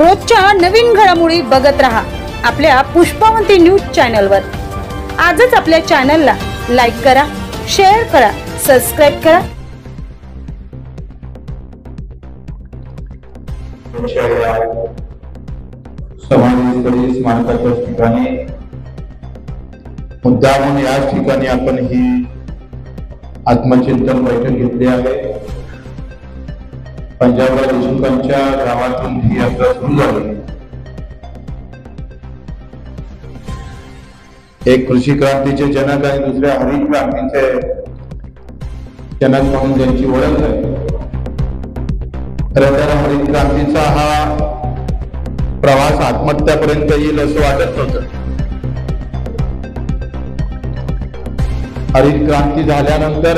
रोजच्या नवीन घडामोडी बघत रहा आपल्या पुष्पावंती न्यूज चॅनलवर। आजच आपल्या चॅनलला लाईक करा, शेअर करा, सबस्क्राइब करा। समाजस्थळी स्मारकाच्या ठिकाणी मुद्दामून या ठिकाणी आपण ही आत्मचिंतन बैठक घेतली आहे। पंजाबराव देशमुखांच्या गावातून ही यात्रा सुरू झाली। एक कृषी क्रांतीचे जनक आणि दुसऱ्या हरित क्रांतीचे जनक म्हणून त्यांची ओळख आहे। खरं तर हरित क्रांतीचा हा प्रवास आत्महत्यापर्यंत येईल असं वाटत नव्हतं। हरित क्रांती झाल्यानंतर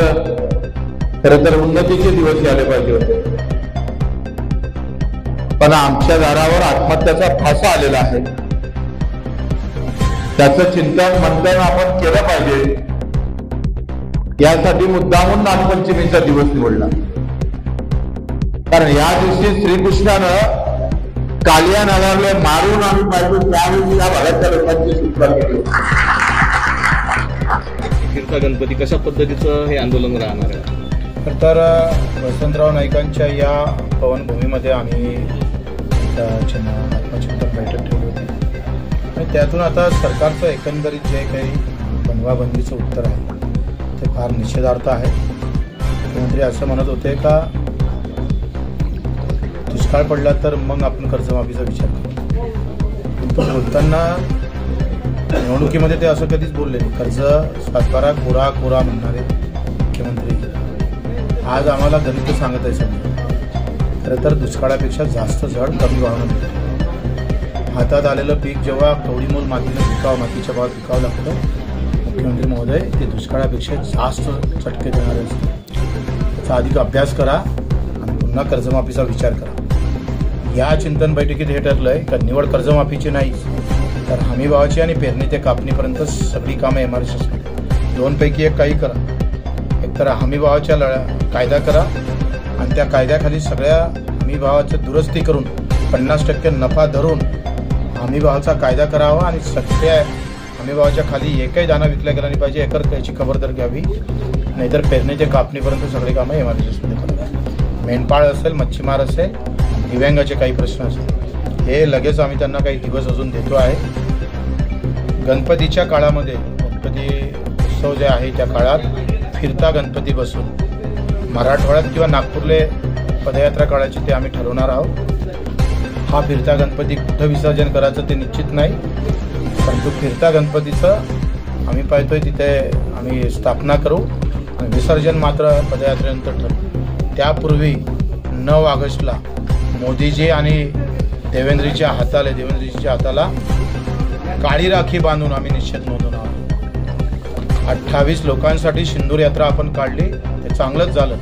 खरं तर उन्नतीचे दिवस यायला पाहिजे होते, पण आमच्या दारावर आत्महत्याचा फासा आलेला आहे। त्याचं चिंतन मंथन आपण केलं पाहिजे, यासाठी मुद्दामून नागपंचमीचा दिवस निवडला। कारण या दिवशी श्रीकृष्णानं कालिया नगरला मारून आम्ही पाहिजे, त्यावेळी या भागातल्या लोकांची सुटका केली। फिरता गणपती कशा पद्धतीचं हे आंदोलन राहणार आहे? तर वसंतराव नाईकांच्या या पवनभूमीमध्ये आम्ही आत्मचिंतन बैठक ठेवली होती आणि त्यातून आता सरकारचं एकंदरीत जे काही बनवाबंदीचं उत्तर आहे ते फार निषेधार्थ आहे। मुख्यमंत्री असं म्हणत होते का दुष्काळ पडला तर मग आपण कर्जमाफीचा विचार करू, पण बोलताना निवडणुकीमध्ये ते असं कधीच बोलले नाही। कर्ज सातबारा कोरा कोरा म्हणणारे मुख्यमंत्री आज आम्हाला गणित सांगत आहे। समजा खरं तर दुष्काळापेक्षा जास्त झड कमी भावानं मिळते। हातात आलेलं पीक जेव्हा कवडीमोल मातीने विकावं, मातीच्या भावात विकावं लागतं, मुख्यमंत्री महोदय ते दुष्काळापेक्षा जास्त चटके देणारे असते। त्याचा अधिक अभ्यास करा आणि पुन्हा कर्जमाफीचा विचार करा। या चिंतन बैठकीत हे ठरलंय का निवड कर्जमाफीची नाही, तर हमी भावाची आणि पेरणी ते कापणीपर्यंत सगळी कामं एमआरसी दोनपैकी एक काही करा। एकतर हमी भावाच्या कायदा करा आणि त्या कायद्याखाली सगळ्या हमी भावाची दुरुस्ती करून 50% नफा धरून हमी भावाचा कायदा करावा आणि सगळ्या हमी भावाच्या खाली एकही दाना विकला गेला नाही पाहिजे, एकर याची खबरदारी घ्यावी। नाहीतर पेरणी ते कापणीपर्यंत सगळे कामं एमआरसीमध्ये करावी। मेंढपाळ असेल, मच्छीमार असेल, दिव्यांगाचे काही प्रश्न असेल, हे लगेच आम्ही त्यांना काही दिवस अजून देतो आहे। गणपतीच्या काळामध्ये गणपती उत्सव जे आहे त्या काळात फिरता गणपती बसून मराठवाड्यात किंवा नागपूरले पदयात्रा काढायची ते आम्ही ठरवणार आहोत। हा फिरता गणपती कुठं विसर्जन करायचं ते निश्चित नाही, परंतु फिरता गणपतीचं आम्ही पाहतोय तिथे आम्ही स्थापना करू आणि विसर्जन मात्र पदयात्रेनंतर ठरवू। त्यापूर्वी 9 ऑगस्टला मोदीजी आणि देवेंद्रजीच्या हाताला काळी राखी बांधून आम्ही निश्चित नोंदवणार आहोत। 28 लोकांसाठी सिंदूर यात्रा आपण काढली, ते चांगलंच झालं,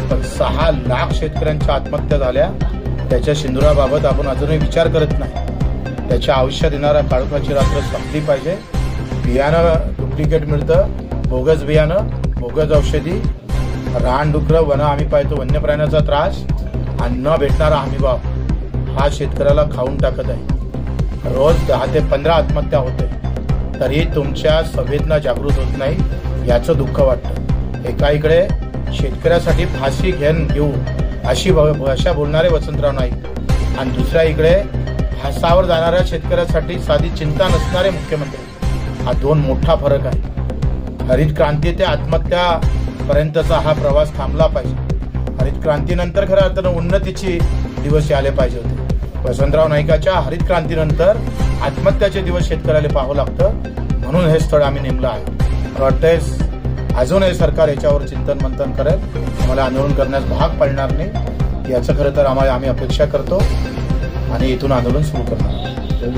पण 6 लाख शेतकऱ्यांच्या आत्महत्या झाल्या। त्याच्या सिंदुराबाबत आपण अजूनही विचार करत नाही। त्याच्या आयुष्यात येणारा काळोखाची रात्र संपली पाहिजे। बियाणं डुप्लिकेट मिळतं, बोगस बियाणं, बोगस औषधी, रानडुकरं, वन आम्ही पाहतो वन्यप्राण्यांचा त्रास आणि न भेटणारा हमीभाव हा शेतकऱ्याला खाऊन टाकत आहे। रोज 10 ते 15 आत्महत्या होते, तरी तुमच्या संवेदना जागृत होत नाही, याचं दुःख वाटतं। एका इकडे शेतकऱ्यासाठी फाशी घेऊ अशी भाषा बोलणारे वसंतराव नाईक आणि दुसऱ्या इकडे फासावर जाणाऱ्या शेतकऱ्यासाठी साधी चिंता नसणारे मुख्यमंत्री, हा 2 मोठा फरक आहे। हरित क्रांती ते आत्महत्यापर्यंतचा हा प्रवास थांबला पाहिजे। हरित क्रांतीनंतर खऱ्या अर्थानं उन्नतीचे दिवस आले पाहिजे होते। वसंतराव नाईकाच्या हरित क्रांतीनंतर आत्महत्याचे दिवस शेतकऱ्याला पाहावं लागतं, म्हणून हे स्थळ आम्ही नेमलं आहे। वाटतंय अजूनही सरकार याच्यावर चिंतन मंथन करेल, आम्हाला आंदोलन करण्यास भाग पडणार नाही, याचं खरं तर आम्ही अपेक्षा करतो आणि इथून आंदोलन सुरू करणार।